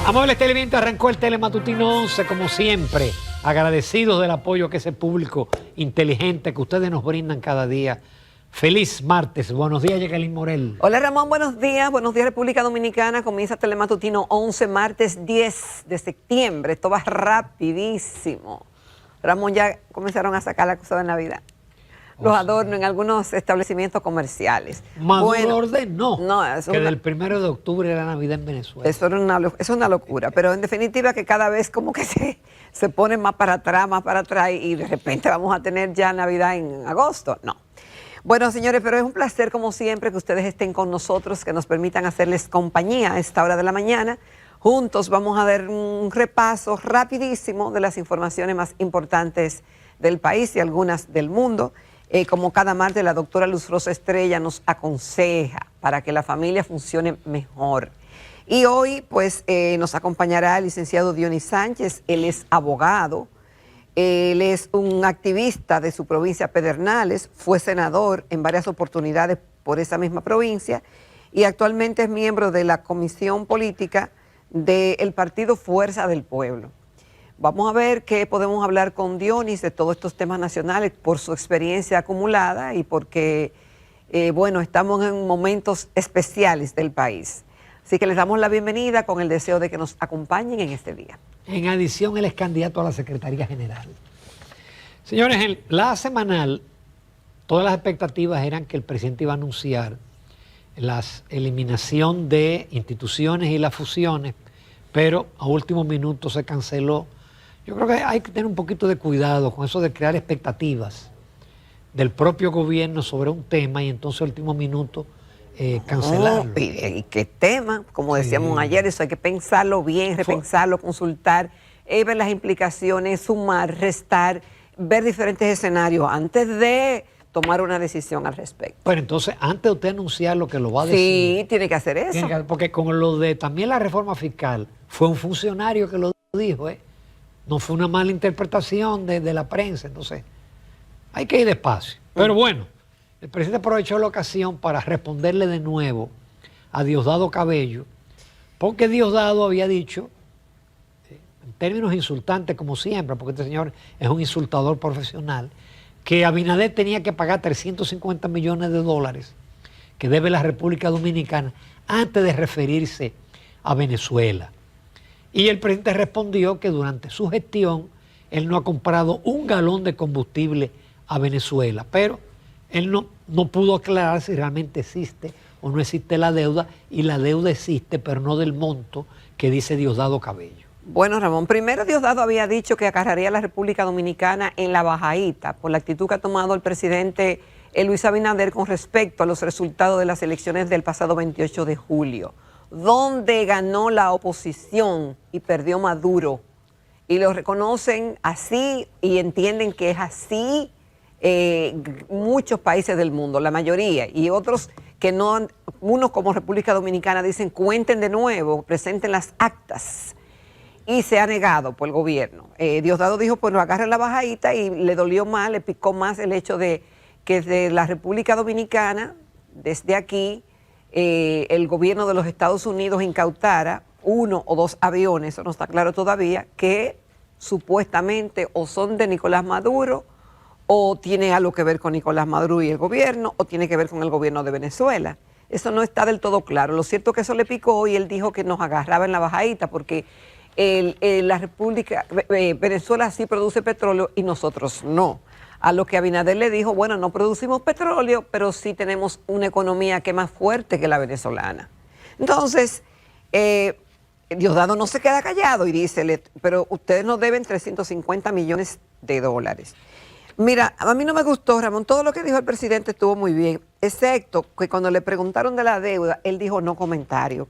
Amables televidentes, arrancó el Telematutino 11, como siempre, agradecidos del apoyo que ese público inteligente que ustedes nos brindan cada día. Feliz martes, buenos días, Jacqueline Morel. Hola Ramón, buenos días República Dominicana. Comienza Telematutino 11, martes 10 de septiembre. Esto va rapidísimo. Ramón, ya comenzaron a sacar la cosa de Navidad. Los adornos en algunos establecimientos comerciales. Maduro ordenó que del 1 de octubre era Navidad en Venezuela. Eso es una locura, pero en definitiva que cada vez como que se pone más para atrás y de repente vamos a tener ya Navidad en agosto. No. Bueno, señores, pero es un placer como siempre que ustedes estén con nosotros, que nos permitan hacerles compañía a esta hora de la mañana. Juntos vamos a dar un repaso rapidísimo de las informaciones más importantes del país y algunas del mundo. Como cada martes, la doctora Luz Rosa Estrella nos aconseja para que la familia funcione mejor. Y hoy, pues, nos acompañará el licenciado Dionis Sánchez. Él es abogado, él es un activista de su provincia Pedernales, fue senador en varias oportunidades por esa misma provincia y actualmente es miembro de la Comisión Política del Partido Fuerza del Pueblo. Vamos a ver qué podemos hablar con Dionis de todos estos temas nacionales por su experiencia acumulada y porque, bueno, estamos en momentos especiales del país. Así que les damos la bienvenida con el deseo de que nos acompañen en este día. En adición, él es candidato a la Secretaría General. Señores, en la semanal, todas las expectativas eran que el presidente iba a anunciar la eliminación de instituciones y las fusiones, pero a último minuto se canceló. Yo creo que hay que tener un poquito de cuidado con eso de crear expectativas del propio gobierno sobre un tema y entonces al último minuto cancelarlo. ¿Y qué tema? Como decíamos ayer, eso hay que pensarlo bien, repensarlo, consultar, ver las implicaciones, sumar, restar, ver diferentes escenarios antes de tomar una decisión al respecto. Pero entonces, antes de usted anunciar lo que lo va a decir... Sí, tiene que hacer eso. Porque con lo de también la reforma fiscal, fue un funcionario que lo dijo, no fue una mala interpretación de la prensa, entonces hay que ir despacio. Pero bueno, el presidente aprovechó la ocasión para responderle de nuevo a Diosdado Cabello, porque Diosdado había dicho, en términos insultantes como siempre, porque este señor es un insultador profesional, que Abinader tenía que pagar 350 millones de dólares que debe la República Dominicana antes de referirse a Venezuela. Y el presidente respondió que durante su gestión él no ha comprado un galón de combustible a Venezuela, pero él no pudo aclarar si realmente existe o no existe la deuda, y la deuda existe, pero no del monto que dice Diosdado Cabello. Bueno, Ramón, primero Diosdado había dicho que agarraría a la República Dominicana en la bajadita por la actitud que ha tomado el presidente Luis Abinader con respecto a los resultados de las elecciones del pasado 28 de julio, donde ganó la oposición y perdió Maduro. Y lo reconocen así y entienden que es así muchos países del mundo, la mayoría, y otros que no, unos como República Dominicana dicen cuenten de nuevo, presenten las actas. Y se ha negado por el gobierno. Diosdado dijo, pues lo agarren la bajadita, y le dolió más, le picó más el hecho de que de la República Dominicana, desde aquí, el gobierno de los Estados Unidos incautara 1 o 2 aviones, eso no está claro todavía, que supuestamente o son de Nicolás Maduro, o tiene algo que ver con Nicolás Maduro y el gobierno, o tiene que ver con el gobierno de Venezuela. Eso no está del todo claro. Lo cierto es que eso le picó y él dijo que nos agarraba en la bajadita porque la República, Venezuela sí produce petróleo y nosotros no. A lo que Abinader le dijo, bueno, no producimos petróleo, pero sí tenemos una economía que es más fuerte que la venezolana. Entonces, Diosdado no se queda callado y dice, pero ustedes nos deben 350 millones de dólares. Mira, a mí no me gustó, Ramón, todo lo que dijo el presidente estuvo muy bien, excepto que cuando le preguntaron de la deuda, él dijo no comentario.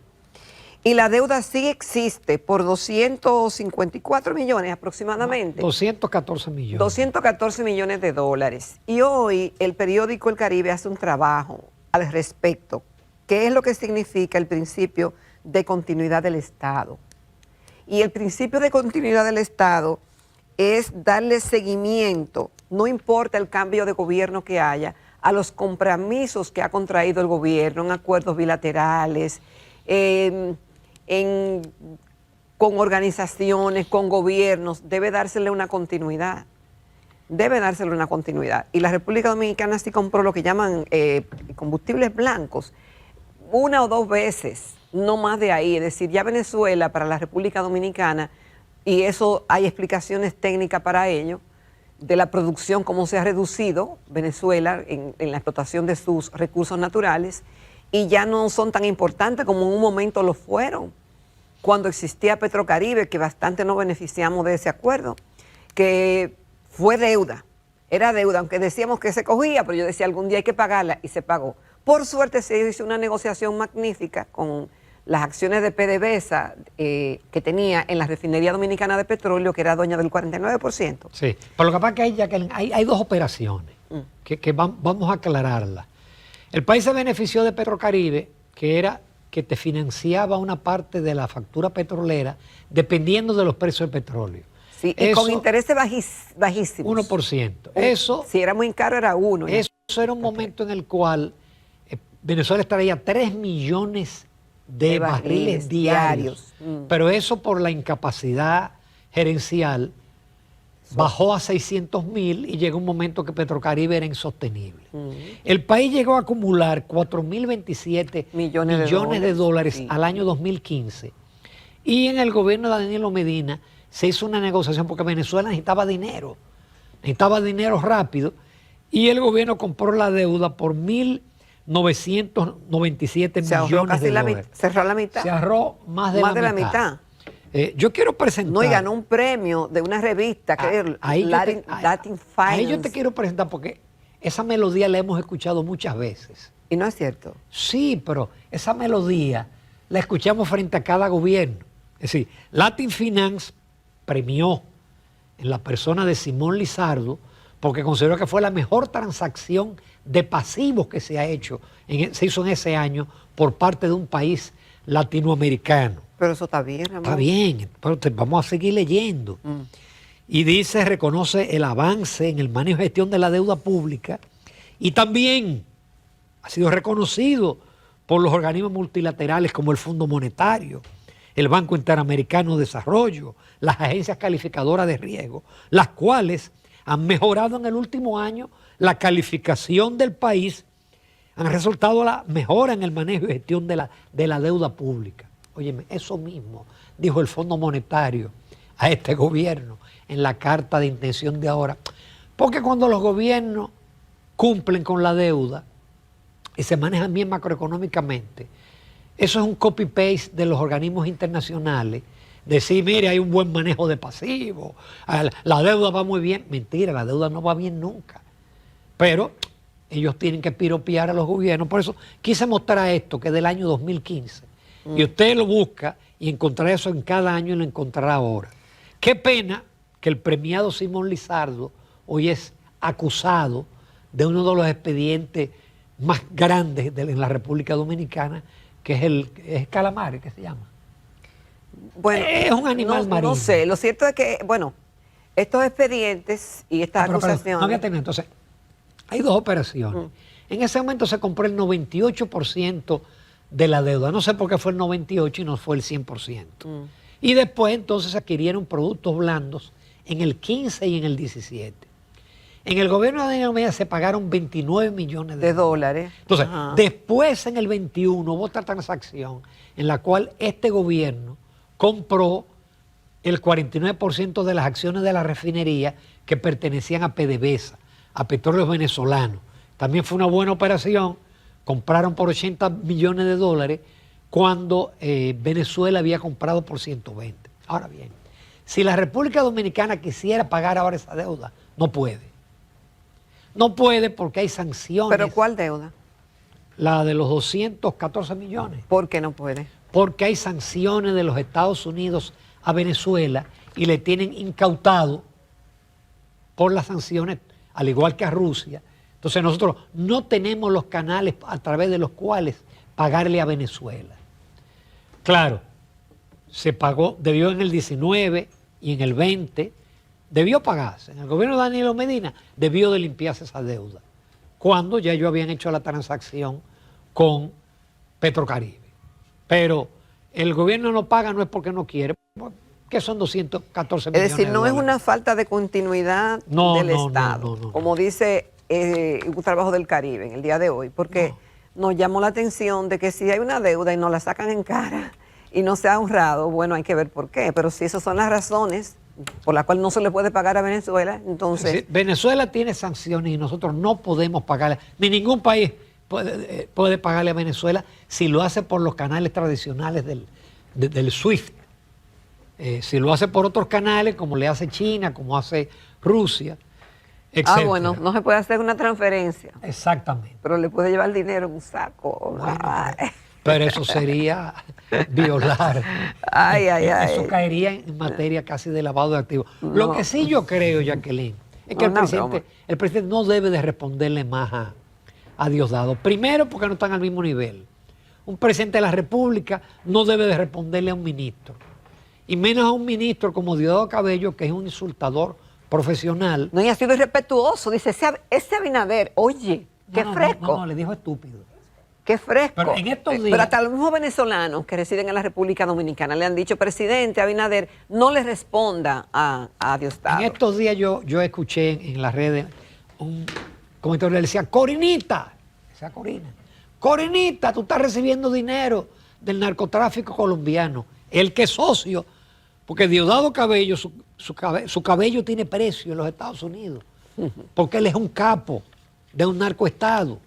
Y la deuda sí existe por 254 millones aproximadamente. 214 millones. 214 millones de dólares. Y hoy el periódico El Caribe hace un trabajo al respecto. ¿Qué es lo que significa el principio de continuidad del Estado? Y el principio de continuidad del Estado es darle seguimiento, no importa el cambio de gobierno que haya, a los compromisos que ha contraído el gobierno en acuerdos bilaterales, en con organizaciones, con gobiernos, debe dársele una continuidad. Debe dársele una continuidad. Y la República Dominicana sí compró lo que llaman combustibles blancos una o dos veces, no más de ahí. Es decir, ya Venezuela para la República Dominicana, y eso hay explicaciones técnicas para ello, de la producción, cómo se ha reducido Venezuela en la explotación de sus recursos naturales, y ya no son tan importantes como en un momento lo fueron, cuando existía Petrocaribe, que bastante nos beneficiamos de ese acuerdo, que fue deuda, era deuda, aunque decíamos que se cogía, pero yo decía algún día hay que pagarla, y se pagó. Por suerte se hizo una negociación magnífica con las acciones de PDVSA que tenía en la Refinería Dominicana de Petróleo, que era dueña del 49%. Sí, pero lo que pasa es que hay, Jacqueline, hay dos operaciones que vamos a aclararlas. El país se benefició de Petrocaribe, que era que te financiaba una parte de la factura petrolera dependiendo de los precios del petróleo. Sí, y con intereses bajísimos. 1%. Eso, si era muy caro, era 1. Eso era un momento en el cual Venezuela extraía 3 millones de barriles diarios. Pero eso por la incapacidad gerencial bajó a 600.000 y llegó un momento que Petrocaribe era insostenible. El país llegó a acumular 4.027 millones de dólares al año 2015. Y en el gobierno de Danilo Medina se hizo una negociación porque Venezuela necesitaba dinero rápido, y el gobierno compró la deuda por 1.997 millones de dólares. Se ahorró la mitad. Se ahorró más de la mitad. Yo quiero presentar... No, y ganó un premio de una revista que es Latin Finance. Ahí yo te quiero presentar porque esa melodía la hemos escuchado muchas veces. ¿Y no es cierto? Sí, pero esa melodía la escuchamos frente a cada gobierno. Es decir, Latin Finance premió en la persona de Simón Lizardo porque consideró que fue la mejor transacción de pasivos que se ha hecho, se hizo en ese año por parte de un país latinoamericano. Pero eso está bien, Ramón. Está bien, pero vamos a seguir leyendo. Y dice, reconoce el avance en el manejo y gestión de la deuda pública y también ha sido reconocido por los organismos multilaterales como el Fondo Monetario, el Banco Interamericano de Desarrollo, las agencias calificadoras de riesgo, las cuales han mejorado en el último año la calificación del país, han resultado la mejora en el manejo y gestión de la deuda pública. Óyeme, eso mismo dijo el Fondo Monetario a este gobierno en la carta de intención de ahora. Porque cuando los gobiernos cumplen con la deuda y se manejan bien macroeconómicamente, eso es un copy-paste de los organismos internacionales. Decir, mire, hay un buen manejo de pasivos, la deuda va muy bien. Mentira, la deuda no va bien nunca. Pero ellos tienen que piropear a los gobiernos. Por eso quise mostrar esto, que es del año 2015. Y usted lo busca y encontrará eso en cada año y lo encontrará ahora. Qué pena que el premiado Simón Lizardo hoy es acusado de uno de los expedientes más grandes en la República Dominicana, que es Calamare, que se llama. Bueno, es un animal marino. No sé, lo cierto es que, bueno, estos expedientes y estas acusaciones... No voy a tener, entonces, hay dos operaciones. En ese momento se compró el 98% de la deuda. No sé por qué fue el 98% y no fue el 100%. Y después entonces se adquirieron productos blandos en el 15 y en el 17. En el gobierno de Danilo Medina se pagaron 29 millones de dólares. Entonces, después en el 21 hubo otra transacción en la cual este gobierno compró el 49% de las acciones de la refinería que pertenecían a PDVSA, a Petróleos Venezolanos. También fue una buena operación. Compraron por 80 millones de dólares cuando Venezuela había comprado por 120. Ahora bien, si la República Dominicana quisiera pagar ahora esa deuda, no puede. No puede porque hay sanciones. ¿Pero cuál deuda? La de los 214 millones. ¿Por qué no puede? Porque hay sanciones de los Estados Unidos a Venezuela y le tienen incautado por las sanciones, al igual que a Rusia. Entonces nosotros no tenemos los canales a través de los cuales pagarle a Venezuela. Claro, se pagó, debió en el 19 y en el 20, debió pagarse. En el gobierno de Danilo Medina debió de limpiarse esa deuda, cuando ya ellos habían hecho la transacción con Petrocaribe. Pero el gobierno no paga no es porque no quiere, que son 214 millones. Es decir, no de es dólares. una falta de continuidad del Estado, como dice un trabajo del Caribe en el día de hoy, porque nos llamó la atención de que si hay una deuda y nos la sacan en cara y no se ha honrado, bueno, hay que ver por qué, pero si esas son las razones por las cuales no se le puede pagar a Venezuela, entonces... Sí, Venezuela tiene sanciones y nosotros no podemos pagarle, ni ningún país puede pagarle a Venezuela si lo hace por los canales tradicionales del SWIFT. Si lo hace por otros canales, como le hace China, como hace Rusia, etc. bueno, no se puede hacer una transferencia. Exactamente. Pero le puede llevar dinero en un saco. Bueno, pero eso sería violar. Eso caería en materia casi de lavado de activos. No. Lo que sí yo creo, Jacqueline, es que el presidente no debe de responderle más a Diosdado. Primero, porque no están al mismo nivel. Un presidente de la República no debe de responderle a un ministro. Y menos a un ministro como Diosdado Cabello, que es un insultador profesional. No, y ha sido irrespetuoso. Dice, ese Abinader, oye, qué fresco. No, le dijo estúpido. Qué fresco. Pero en estos días... Pero hasta los mismos venezolanos que residen en la República Dominicana le han dicho, presidente Abinader, no le responda a Diosdado. En estos días yo escuché en las redes un comentario que le decía, Corinita, esa Corina, Corinita, tú estás recibiendo dinero del narcotráfico colombiano. El que es socio, porque Diosdado Cabello, su cabello tiene precio en los Estados Unidos, porque él es un capo de un narcoestado.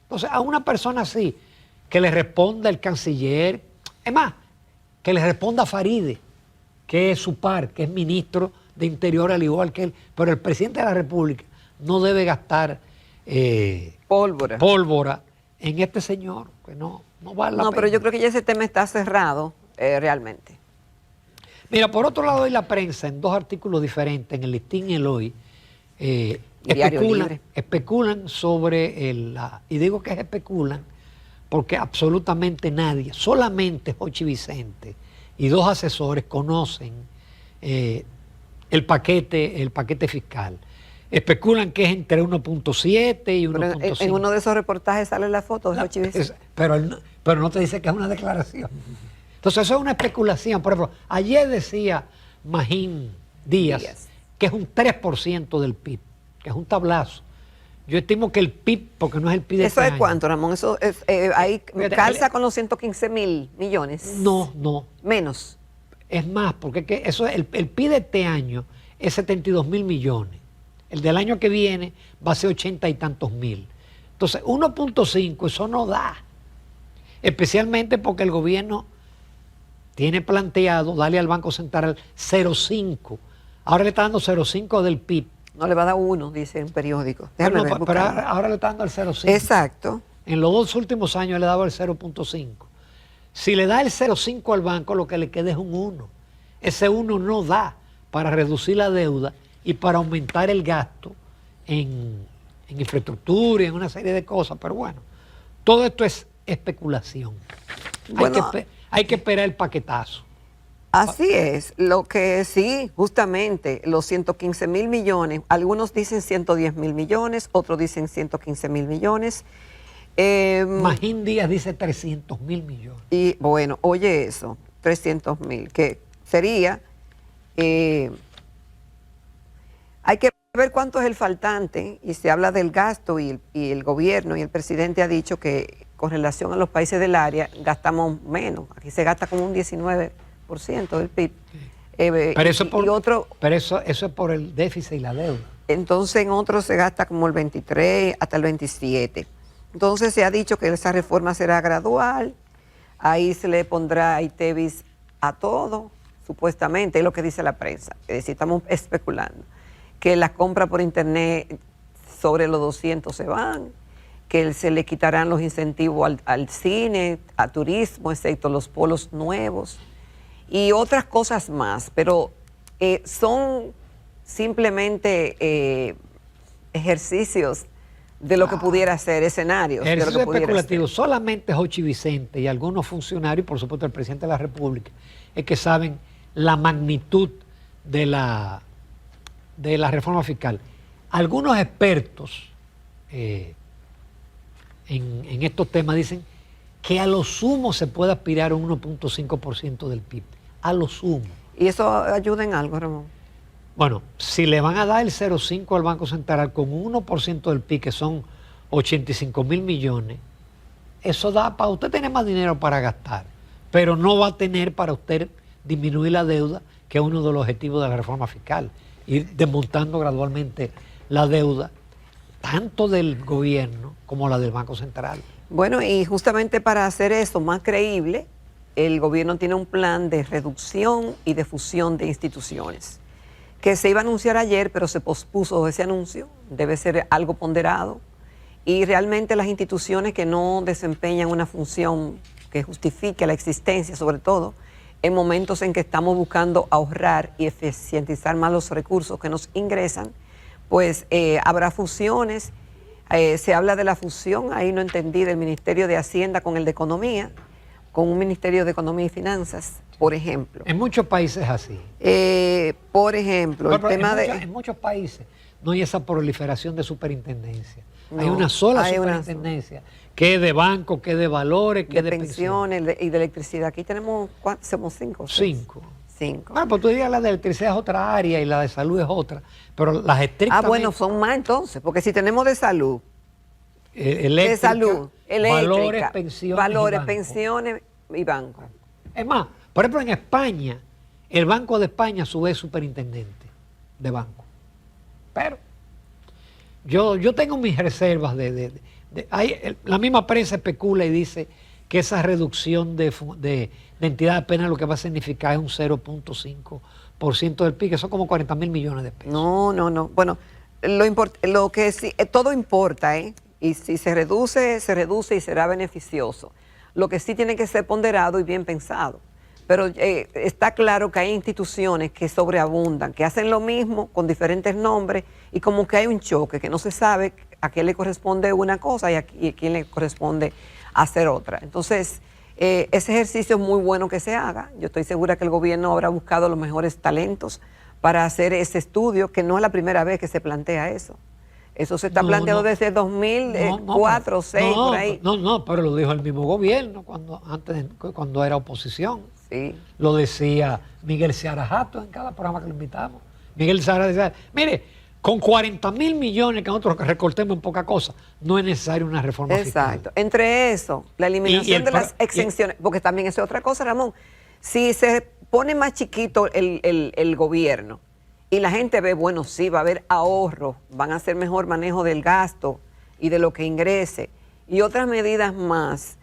Entonces, a una persona así, que le responda el canciller, es más, que le responda Faride, que es su par, que es ministro de Interior al igual que él, pero el presidente de la República no debe gastar pólvora en este señor, que no vale la pena. No, pero yo creo que ya ese tema está cerrado realmente. Mira, por otro lado, hoy la prensa, en dos artículos diferentes, en el Listín y el Hoy, especulan sobre y digo que especulan porque absolutamente nadie, solamente Jochi Vicente y dos asesores conocen el paquete fiscal. Especulan que es entre 1.7 y 1.5. En uno de esos reportajes sale la foto de Jochi Vicente. Pero no te dice que es una declaración. Entonces eso es una especulación. Por ejemplo, ayer decía Magín Díaz que es un 3% del PIB, que es un tablazo. Yo estimo que el PIB, porque no es el PIB de ¿Eso este es cuánto, Ramón? ¿Eso es, ahí calza con los 115.000 millones? No. Menos. Es más, porque eso el PIB de este año es 72.000 millones. El del año que viene va a ser 80 y tantos mil. Entonces, 1.5, eso no da. Especialmente porque el gobierno tiene planteado darle al Banco Central 0.5. Ahora le está dando 0.5 del PIB. No, le va a dar 1, dice un periódico. Pero ahora le está dando el 0.5. Exacto. En los dos últimos años le daba el 0.5. Si le da el 0.5 al banco, lo que le queda es un 1. Ese 1 no da para reducir la deuda y para aumentar el gasto en infraestructura y en una serie de cosas. Pero bueno, todo esto es especulación. Bueno, hay que esperar el paquetazo. Así es. Lo que sí, justamente, los 115.000 millones, algunos dicen 110.000 millones, otros dicen 115.000 millones. Magín Díaz dice 300.000 millones. Y bueno, oye eso, 300.000, que sería... hay que ver cuánto es el faltante, y se habla del gasto, y el gobierno y el presidente ha dicho que con relación a los países del área gastamos menos. Aquí se gasta como un 19% del PIB. Pero eso es por el déficit y la deuda. Entonces en otros se gasta como el 23 hasta el 27. Entonces se ha dicho que esa reforma será gradual, ahí se le pondrá ITEVIS a todo, supuestamente, es lo que dice la prensa. Es decir, estamos especulando que las compras por internet sobre los 200 se van, que se le quitarán los incentivos al cine, a turismo, excepto los polos nuevos y otras cosas más, pero son simplemente ejercicios de lo que pudiera ser, escenarios. Ejercicio especulativo. Solamente Jochi Vicente y algunos funcionarios, por supuesto el presidente de la República, es que saben la magnitud de la reforma fiscal. Algunos expertos en estos temas dicen que a lo sumo se puede aspirar a un 1.5% del PIB. A lo sumo. ¿Y eso ayuda en algo, Ramón? Bueno, si le van a dar el 0.5 al Banco Central con un 1% del PIB, que son 85.000 millones, eso da para usted tener más dinero para gastar, pero no va a tener para usted disminuir la deuda, que es uno de los objetivos de la reforma fiscal, ir desmontando gradualmente la deuda, tanto del gobierno como la del Banco Central. Bueno, y justamente para hacer eso más creíble, el gobierno tiene un plan de reducción y de fusión de instituciones, que se iba a anunciar ayer, pero se pospuso ese anuncio. Debe ser algo ponderado. Y realmente las instituciones que no desempeñan una función que justifique la existencia, sobre todo en momentos en que estamos buscando ahorrar y eficientizar más los recursos que nos ingresan, pues habrá fusiones. Se habla de la fusión, ahí no entendí, del Ministerio de Hacienda con el de Economía, con un Ministerio de Economía y Finanzas, por ejemplo. En muchos países así. Por ejemplo, pero en muchos países no hay esa proliferación de superintendencia. No, hay una sola hay superintendencia, que es de banco, que es de valores, que es de pensiones y de electricidad. Aquí tenemos, ¿cuántos? Somos 5. 5. 5. Bueno, pues tú dirías la de electricidad es otra área y la de salud es otra, pero las estrictamente... Ah, bueno, son más entonces, porque si tenemos de salud, eléctrica, eléctrica, valores, pensiones y banco. Es más, por ejemplo, en España, el Banco de España a su vez es superintendente de banco. Pero yo tengo mis reservas la misma prensa especula y dice que esa reducción de entidad apenas lo que va a significar es un 0.5% del PIB, que son como 40.000 millones de pesos. No. Bueno, lo que sí, todo importa, ¿eh? Y si se reduce y será beneficioso. Lo que sí tiene que ser ponderado y bien pensado. Pero está claro que hay instituciones que sobreabundan, que hacen lo mismo con diferentes nombres y como que hay un choque, que no se sabe a quién le corresponde una cosa y a quién le corresponde hacer otra. Entonces, ese ejercicio es muy bueno que se haga. Yo estoy segura que el gobierno habrá buscado los mejores talentos para hacer ese estudio, que no es la primera vez que se plantea eso. Eso se está planteando desde 2004 o 2006, por ahí. No, pero lo dijo el mismo gobierno cuando era oposición. Sí. Lo decía Miguel Seara Jato en cada programa que lo invitamos. Miguel Seara decía, mire, con 40.000 millones que nosotros recortemos en poca cosa, no es necesaria una reforma fiscal. Exacto. Entre eso, la eliminación de las exenciones, porque también es otra cosa, Ramón. Si se pone más chiquito el gobierno y la gente ve, bueno, sí, va a haber ahorro, van a hacer mejor manejo del gasto y de lo que ingrese, y otras medidas más,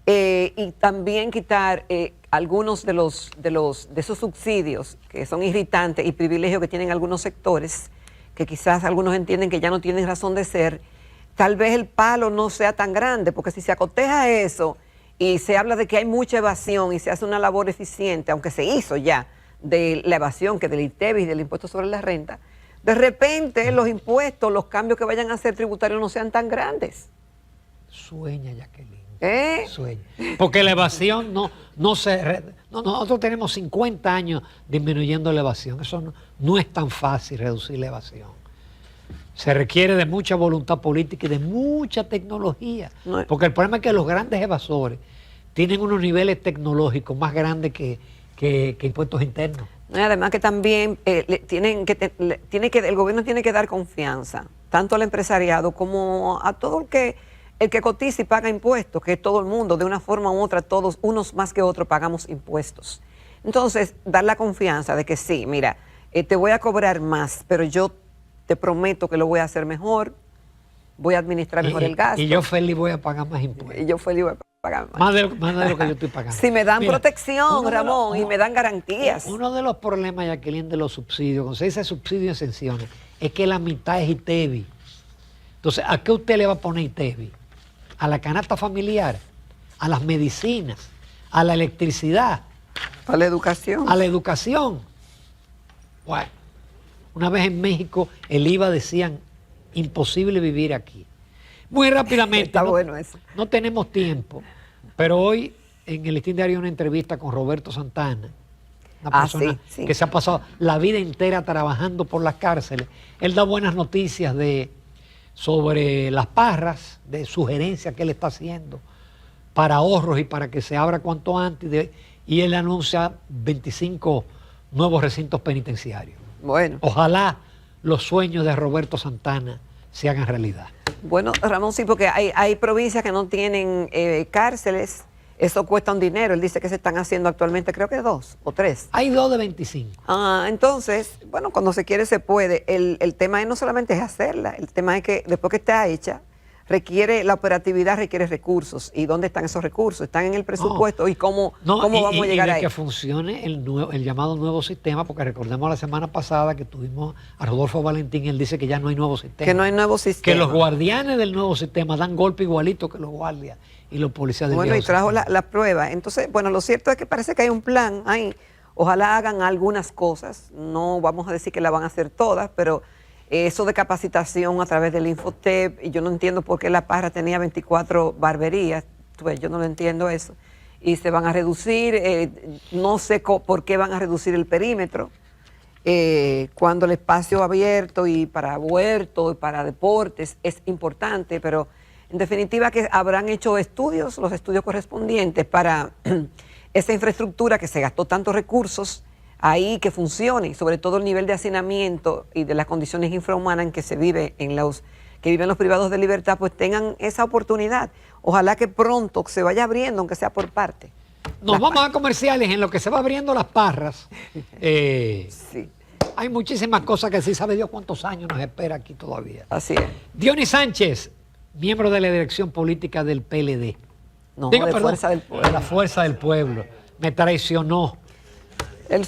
y también quitar algunos de esos subsidios que son irritantes y privilegios que tienen algunos sectores, que quizás algunos entienden que ya no tienen razón de ser, tal vez el palo no sea tan grande, porque si se acoteja eso y se habla de que hay mucha evasión y se hace una labor eficiente, aunque se hizo ya de la evasión, que del ITEVIS y del impuesto sobre la renta, de repente los impuestos, los cambios que vayan a hacer tributarios no sean tan grandes. Sueña, Jacqueline. Sueña. Porque la evasión nosotros tenemos 50 años disminuyendo la evasión. Eso no es tan fácil reducir la evasión. Se requiere de mucha voluntad política y de mucha tecnología. Porque el problema es que los grandes evasores tienen unos niveles tecnológicos más grandes que impuestos internos. Además que también el gobierno tiene que dar confianza, tanto al empresariado como a todo el que cotiza y paga impuestos, que todo el mundo, de una forma u otra, todos, unos más que otros, pagamos impuestos. Entonces, dar la confianza de que sí, mira, te voy a cobrar más, pero yo te prometo que lo voy a hacer mejor, voy a administrar mejor el gasto. Y yo feliz voy a pagar más impuestos. Y yo feliz voy a pagar más. Más de lo que yo estoy pagando. Si me dan protección, Ramón, y me dan garantías. Uno de los problemas, Jacqueline, de los subsidios, cuando se dice subsidio y exenciones, es que la mitad es ITEVI. Entonces, ¿a qué usted le va a poner ITEVI? ¿A la canasta familiar? ¿A las medicinas? ¿A la electricidad? ¿A la educación? ¿A la educación? Bueno, una vez en México el IVA decían, imposible vivir aquí. Muy rápidamente. Está bueno eso. No tenemos tiempo, pero hoy en el Listín Diario hay una entrevista con Roberto Santana, una persona que se ha pasado la vida entera trabajando por las cárceles. Él da buenas noticias sobre las Parras, de sugerencias que él está haciendo para ahorros y para que se abra cuanto antes, y él anuncia 25 nuevos recintos penitenciarios. Bueno. Ojalá los sueños de Roberto Santana se hagan realidad. Bueno, Ramón, sí, porque hay provincias que no tienen cárceles. Eso cuesta un dinero. Él dice que se están haciendo actualmente, creo que 2 o 3. Hay 2 de 25. Entonces, bueno, cuando se quiere se puede. El tema no solamente es hacerla, el tema es que después que está hecha, la operatividad requiere recursos. ¿Y dónde están esos recursos? ¿Están en el presupuesto? ¿Y cómo vamos a llegar ahí? Que funcione el llamado nuevo sistema, porque recordemos la semana pasada que tuvimos a Rodolfo Valentín, él dice que ya no hay nuevo sistema. Que no hay nuevo sistema. Que los guardianes del nuevo sistema dan golpe igualito que los guardias y los policías del Bueno, y trajo sistema. la prueba. Entonces, bueno, lo cierto es que parece que hay un plan ahí. Ojalá hagan algunas cosas. No vamos a decir que la van a hacer todas, pero eso de capacitación a través del Infotep, y yo no entiendo por qué La Parra tenía 24 barberías. Yo no lo entiendo eso. Y se van a reducir, no sé por qué van a reducir el perímetro, cuando el espacio abierto y para huertos y para deportes es importante, pero en definitiva que habrán hecho los estudios correspondientes para esa infraestructura que se gastó tantos recursos ahí, que funcione, sobre todo el nivel de hacinamiento y de las condiciones infrahumanas en que se vive que viven los privados de libertad, pues tengan esa oportunidad. Ojalá que pronto se vaya abriendo, aunque sea por parte. Nos vamos a comerciales en lo que se va abriendo Las Parras. Sí. Hay muchísimas cosas que sí sabe Dios cuántos años nos espera aquí todavía. Así es. Dionis Sánchez, miembro de la dirección política del PLD. No, de Fuerza del Pueblo. La Fuerza del Pueblo. Me traicionó. El